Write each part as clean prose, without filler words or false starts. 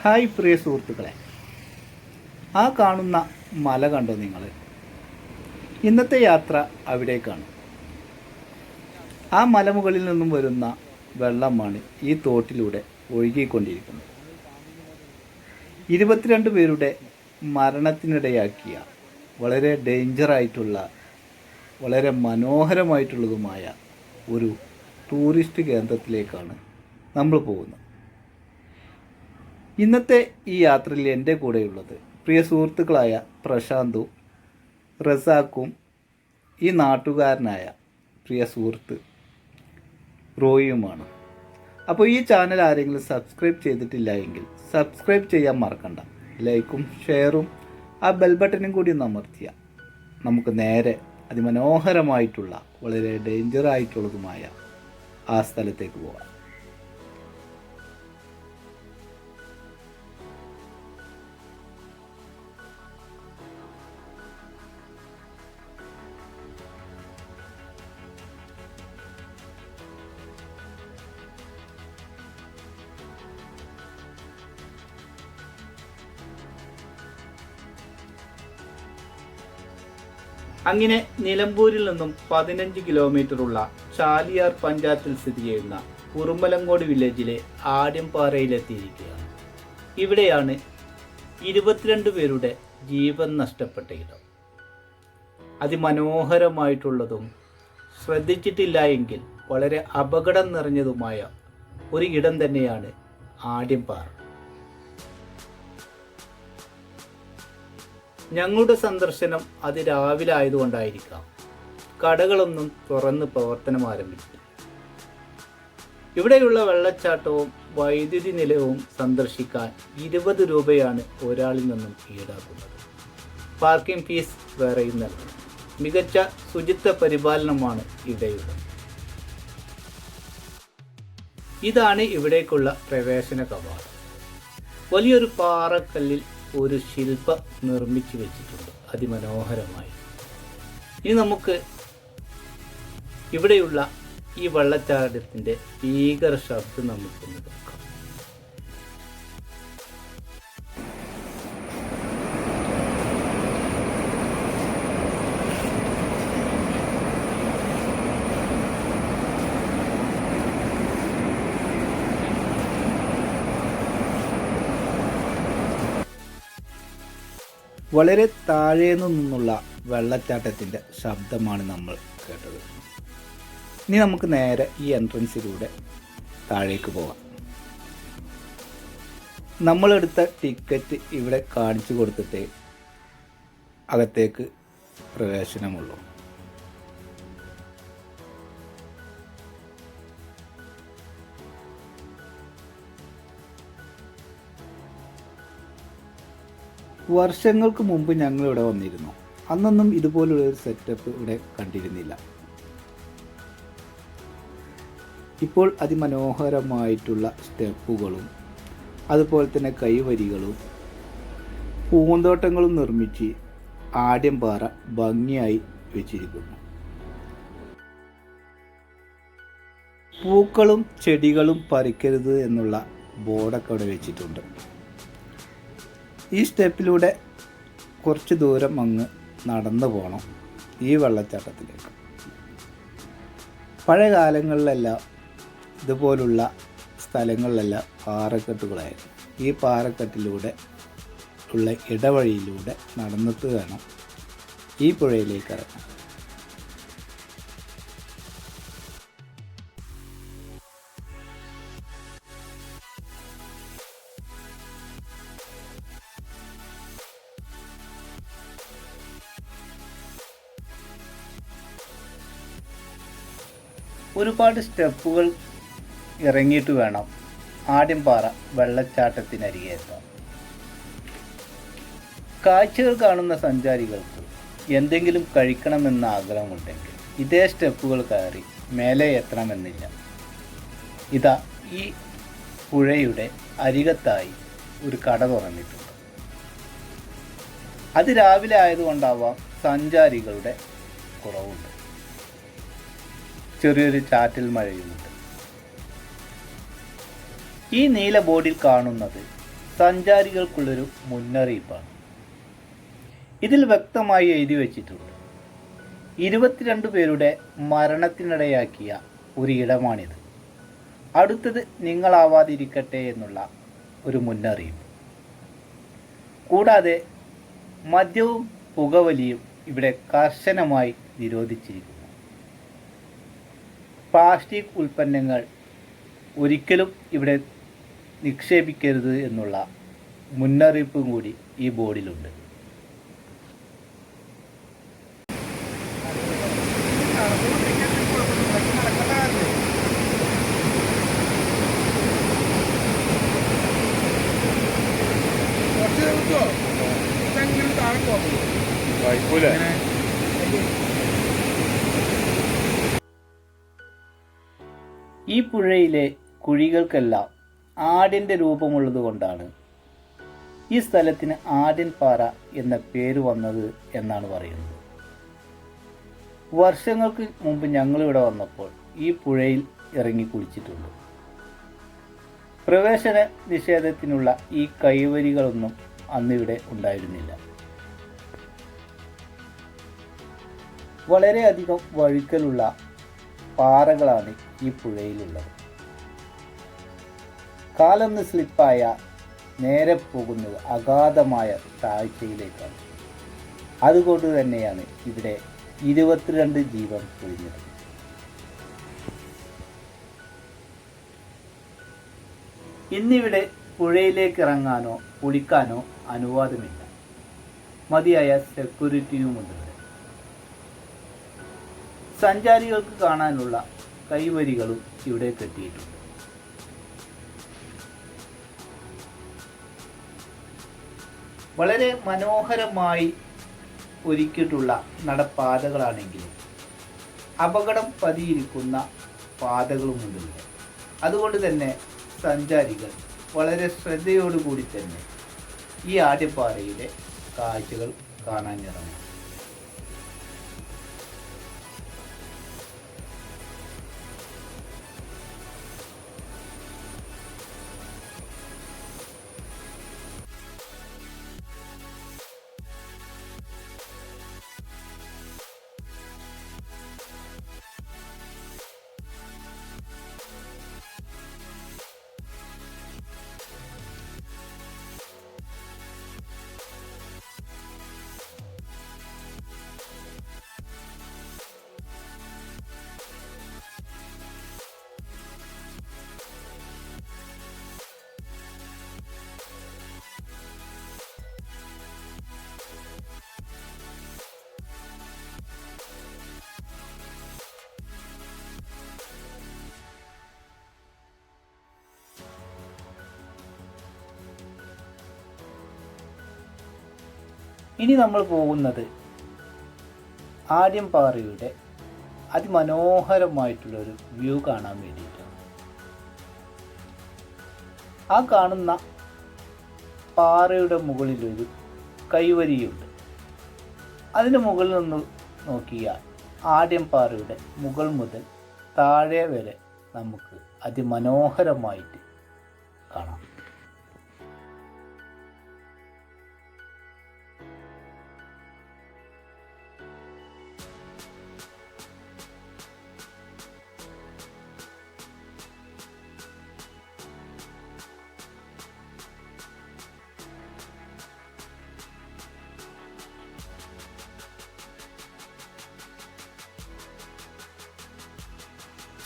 Hi പ്രിയ സുഹൃത്തുക്കളെ, ആ കാണുന്ന മല കണ്ടോ നിങ്ങൾ? ഇന്നത്തെ യാത്ര അവിടേക്കാണ്. ആ മലമുകളിൽ നിന്നും വരുന്ന വെള്ളമാണ് ഈ തോട്ടിലൂടെ ഒഴുകിക്കൊണ്ടിരിക്കുന്നത്. 22 പേരുടെ മരണത്തിനിടയാക്കിയ വളരെ ഡേഞ്ചറായിട്ടുള്ള, വളരെ മനോഹരമായിട്ടുള്ളതുമായ ഒരു ടൂറിസ്റ്റ് കേന്ദ്രത്തിലേക്കാണ് നമ്മൾ പോകുന്നത്. ഇന്നത്തെ ഈ യാത്രയിൽ എൻ്റെ കൂടെയുള്ളത് പ്രിയ സുഹൃത്തുക്കളായ പ്രശാന്തും റസാക്കും ഈ നാട്ടുകാരനായ പ്രിയ സുഹൃത്ത് റോയിയുമാണ്. അപ്പോൾ ഈ ചാനൽ ആരെങ്കിലും സബ്സ്ക്രൈബ് ചെയ്തിട്ടില്ല എങ്കിൽ സബ്സ്ക്രൈബ് ചെയ്യാൻ മറക്കണ്ട. ലൈക്കും ഷെയറും ആ ബെൽ ബട്ടനും കൂടി ഒന്ന് അമർത്തിയാൽ നമുക്ക് നേരെ അതിമനോഹരമായിട്ടുള്ള, വളരെ ഡേഞ്ചറായിട്ടുള്ളതുമായ ആ സ്ഥലത്തേക്ക് പോകാം. അങ്ങനെ നിലമ്പൂരിൽ നിന്നും 15 കിലോമീറ്ററുള്ള ചാലിയാർ പഞ്ചായത്തിൽ സ്ഥിതി ചെയ്യുന്ന കുറുമ്പലങ്കോട് വില്ലേജിലെ ആദ്യംപാറയിലെത്തിയിരിക്കുകയാണ്. ഇവിടെയാണ് 22 പേരുടെ ജീവൻ നഷ്ടപ്പെട്ട ഇടം. അതിമനോഹരമായിട്ടുള്ളതും ശ്രദ്ധിച്ചിട്ടില്ല എങ്കിൽ വളരെ അപകടം നിറഞ്ഞതുമായ ഒരു ഇടം തന്നെയാണ് ആദ്യംപാറ. ഞങ്ങളുടെ സന്ദർശനം അതിരാവിലെ ആയതുകൊണ്ടായിരിക്കാം കടകളൊന്നും തുറന്ന് പ്രവർത്തനം ആരംഭിച്ചു. ഇവിടെയുള്ള വെള്ളച്ചാട്ടവും വൈദ്യുതി നിലയവും സന്ദർശിക്കാൻ 20 രൂപയാണ് ഒരാളിൽ നിന്നും ഈടാക്കുന്നത്. പാർക്കിംഗ് ഫീസ് വേറെയും നൽകും. മികച്ച ശുചിത്വ പരിപാലനമാണ് ഇവിടെയുള്ളത്. ഇതാണ് ഇവിടേക്കുള്ള പ്രവേശന കവാടം. വലിയൊരു പാറക്കല്ലിൽ ഒരു ശില്പം നിർമ്മിച്ചു വെച്ചിട്ടുണ്ട്, അതിമനോഹരമായി. ഇനി നമുക്ക് ഇവിടെയുള്ള ഈ വെള്ളച്ചാട്ടത്തിൻ്റെ ഭീകര ശബ്ദം നമുക്കൊന്ന് കേൾക്കാം. വളരെ താഴെ നിന്നുള്ള വെള്ളച്ചാട്ടത്തിൻ്റെ ശബ്ദമാണ് നമ്മൾ കേട്ടത്. ഇനി നമുക്ക് നേരെ ഈ എൻട്രൻസിലൂടെ താഴേക്ക് പോകാം. നമ്മളെടുത്ത ടിക്കറ്റ് ഇവിടെ കാണിച്ചു കൊടുത്തിട്ടേ അകത്തേക്ക് പ്രവേശനമുള്ളൂ. വർഷങ്ങൾക്ക് മുമ്പ് ഞങ്ങളിവിടെ വന്നിരുന്നു. അന്നൊന്നും ഇതുപോലുള്ള ഒരു സെറ്റപ്പ് ഇവിടെ കണ്ടിരുന്നില്ല. ഇപ്പോൾ അതിമനോഹരമായിട്ടുള്ള സ്റ്റെപ്പുകളും അതുപോലെ തന്നെ കൈവരികളും പൂന്തോട്ടങ്ങളും നിർമ്മിച്ച് ആദ്യംപാറ ഭംഗിയായി വെച്ചിരിക്കുന്നു. പൂക്കളും ചെടികളും പറിക്കരുത് എന്നുള്ള ബോർഡൊക്കെ അവിടെ വെച്ചിട്ടുണ്ട്. ഈ സ്റ്റെപ്പിലൂടെ കുറച്ച് ദൂരം അങ്ങ് നടന്നു പോകണം ഈ വെള്ളച്ചാട്ടത്തിലേക്ക്. പഴയ കാലങ്ങളിലെല്ലാം ഇതുപോലുള്ള സ്ഥലങ്ങളിലെല്ലാം പാറക്കെട്ടുകളായിരുന്നു. ഈ പാറക്കെട്ടിലൂടെ ഉള്ള ഇടവഴിയിലൂടെ നടന്നിട്ട് വേണം ഈ പുഴയിലേക്ക് ഇറങ്ങാൻ. ഒരുപാട് സ്റ്റെപ്പുകൾ ഇറങ്ങിയിട്ട് വേണം ആദ്യംപാറ വെള്ളച്ചാട്ടത്തിനരികെ എത്താൻ. കാഴ്ചകൾ കാണുന്ന സഞ്ചാരികൾക്ക് എന്തെങ്കിലും കഴിക്കണമെന്ന ആഗ്രഹമുണ്ടെങ്കിൽ ഇതേ സ്റ്റെപ്പുകൾ കയറി മേലെ എത്തണമെന്നില്ല. ഇതാ ഈ പുഴയുടെ അരികത്തായി ഒരു കട തുറന്നിട്ടുണ്ട്. അത് രാവിലെ ആയതുകൊണ്ടാവാം സഞ്ചാരികളുടെ കുറവുണ്ട്. ചെറിയൊരു ചാറ്റൽ മഴയുമുണ്ട്. ഈ നീല ബോർഡിൽ കാണുന്നത് സഞ്ചാരികൾക്കുള്ളൊരു മുന്നറിയിപ്പാണ്. ഇതിൽ വ്യക്തമായി എഴുതി വച്ചിട്ടുണ്ട്, 22 പേരുടെ മരണത്തിനിടയാക്കിയ ഒരു ഇടമാണിത്. അടുത്തത് നിങ്ങളാവാതിരിക്കട്ടെ എന്നുള്ള ഒരു മുന്നറിയിപ്പ്. കൂടാതെ മദ്യവും പുകവലിയും ഇവിടെ കർശനമായി നിരോധിച്ചിരിക്കുന്നു. പ്ലാസ്റ്റിക് ഉൽപ്പന്നങ്ങൾ ഒരിക്കലും ഇവിടെ നിക്ഷേപിക്കരുത് എന്നുള്ള മുന്നറിയിപ്പും കൂടി ഈ ബോർഡിലുണ്ട്. ഈ പുഴയിലെ കുഴികൾക്കെല്ലാം ആടിൻ്റെ രൂപമുള്ളത് കൊണ്ടാണ് ഈ സ്ഥലത്തിന് ആടിൻ പാറ എന്ന പേര് വന്നത് എന്നാണ് പറയുന്നത്. വർഷങ്ങൾക്ക് മുമ്പ് ഞങ്ങളിവിടെ വന്നപ്പോൾ ഈ പുഴയിൽ ഇറങ്ങി കുളിച്ചിട്ടുണ്ട്. പ്രവേശന നിഷേധത്തിനുള്ള ഈ കൈവരികളൊന്നും അന്നിവിടെ ഉണ്ടായിരുന്നില്ല. വളരെയധികം വഴുക്കലുള്ള പാറകളാണ് ഈ പുഴയിലുള്ളത്. കാലൊന്ന് സ്ലിപ്പായ നേരെ പോകുന്നത് അഗാധമായ താഴ്ചയിലേക്കാണ്. അതുകൊണ്ട് തന്നെയാണ് ഇവിടെ 22 ജീവൻ പൊഴിഞ്ഞത്. ഇന്നിവിടെ പുഴയിലേക്ക് ഇറങ്ങാനോ കുളിക്കാനോ അനുവാദമില്ല. മതിയായ സെക്യൂരിറ്റിയുമുണ്ട്. സഞ്ചാരികൾക്ക് കാണാനുള്ള കൈവരികളും ഇവിടെ കെട്ടിയിട്ടുണ്ട്. വളരെ മനോഹരമായി ഒരുക്കിയിട്ടുള്ള നടപ്പാതകളാണെങ്കിലും അപകടം പതിയിരിക്കുന്ന പാതകളുമുണ്ട്. അതുകൊണ്ട് തന്നെ സഞ്ചാരികൾ വളരെ ശ്രദ്ധയോടുകൂടി തന്നെ ഈ ആദ്യപാറയിലെ കാഴ്ചകൾ കാണാനിറങ്ങും. ഇനി നമ്മൾ പോകുന്നത് ആര്യംപാറയുടെ അതിമനോഹരമായിട്ടുള്ളൊരു വ്യൂ കാണാൻ വേണ്ടിയിട്ടാണ്. ആ കാണുന്ന പാറയുടെ മുകളിലൊരു കൈവരിയുണ്ട്. അതിന് മുകളിൽ നിന്ന് നോക്കിയാൽ ആര്യംപാറയുടെ മുകൾ മുതൽ താഴെ വരെ നമുക്ക് അതിമനോഹരമായിട്ട് കാണാം.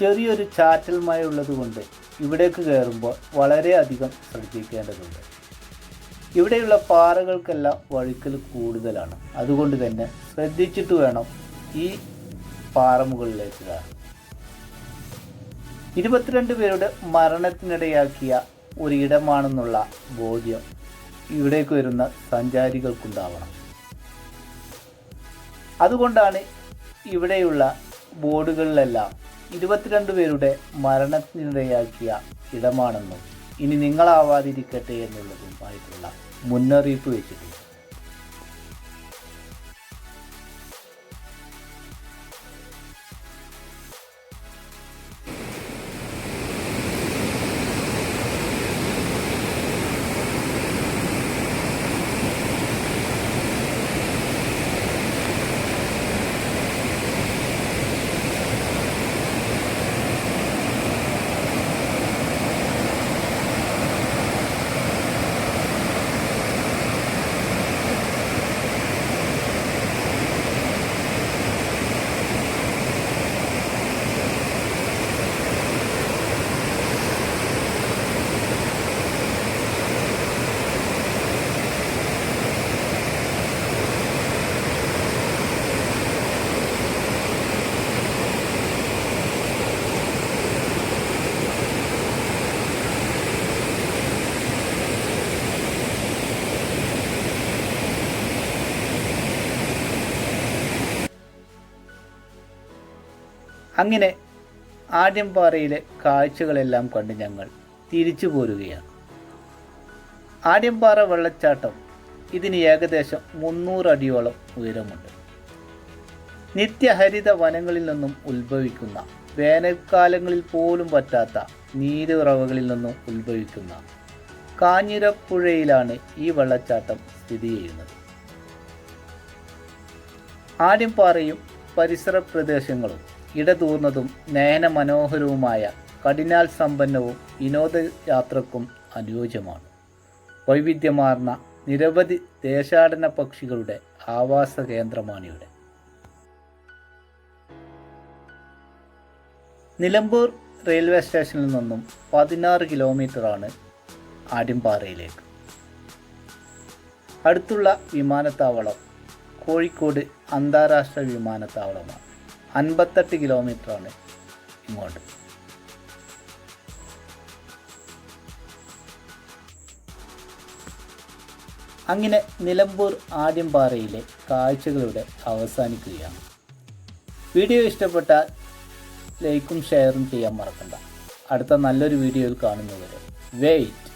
ചെറിയൊരു ചാറ്റൽ മഴ ഉള്ളതുകൊണ്ട് ഇവിടേക്ക് കയറുമ്പോൾ വളരെയധികം ശ്രദ്ധിക്കേണ്ടതുണ്ട്. ഇവിടെയുള്ള പാറകൾക്കെല്ലാം വഴുക്കൽ കൂടുതലാണ്. അതുകൊണ്ട് തന്നെ ശ്രദ്ധിച്ചിട്ട് വേണം ഈ പാറമുകളിലേക്ക് കയറാൻ. 22 പേരുടെ മരണത്തിനിടയാക്കിയ ഒരിടമാണെന്നുള്ള ബോധ്യം ഇവിടേക്ക് വരുന്ന സഞ്ചാരികൾക്കുണ്ടാവണം. അതുകൊണ്ടാണ് ഇവിടെയുള്ള ബോർഡുകളിലെല്ലാം 22 പേരുടെ മരണത്തിനിടയാക്കിയ ഇടമാണെന്നും ഇനി നിങ്ങളാവാതിരിക്കട്ടെ എന്നുള്ളതുമായിട്ടുള്ള മുന്നറിയിപ്പ് വെച്ചിട്ടുണ്ട്. അങ്ങനെ ആഢ്യംപാറയിലെ കാഴ്ചകളെല്ലാം കണ്ട് ഞങ്ങൾ തിരിച്ചു പോരുകയാണ്. ആഢ്യംപാറ വെള്ളച്ചാട്ടം ഇതിന് ഏകദേശം 300 അടിയോളം ഉയരമുണ്ട്. നിത്യഹരിത വനങ്ങളിൽ നിന്നും ഉത്ഭവിക്കുന്ന, വേനൽക്കാലങ്ങളിൽ പോലും പറ്റാത്ത നീരുറവകളിൽ നിന്നും ഉത്ഭവിക്കുന്ന കാഞ്ഞിരപ്പുഴയിലാണ് ഈ വെള്ളച്ചാട്ടം സ്ഥിതി ചെയ്യുന്നത്. ആഢ്യംപാറയും പരിസര പ്രദേശങ്ങളും ഇടതൂർന്നതും നയന മനോഹരവുമായ കഠിനാൽ സമ്പന്നവും വിനോദയാത്രക്കും അനുയോജ്യമാണ്. വൈവിധ്യമാർന്ന നിരവധി ദേശാടന പക്ഷികളുടെ ആവാസ കേന്ദ്രമാണിവിടെ. നിലമ്പൂർ റെയിൽവേ സ്റ്റേഷനിൽ നിന്നും 16 കിലോമീറ്ററാണ് ആഢ്യംപാറയിലേക്ക്. അടുത്തുള്ള വിമാനത്താവളം കോഴിക്കോട് അന്താരാഷ്ട്ര വിമാനത്താവളമാണ്. 58 കിലോമീറ്ററാണ് ഇങ്ങോട്ട്. അങ്ങനെ നിലമ്പൂർ ആഢ്യംപാറയിലെ കാഴ്ചകളുടെ അവസാനിക്കുകയാണ്. വീഡിയോ ഇഷ്ടപ്പെട്ടാൽ ലൈക്കും ഷെയറും ചെയ്യാൻ മറക്കണ്ട. അടുത്ത നല്ലൊരു വീഡിയോയിൽ കാണുന്നവരെ വെയിറ്റ്.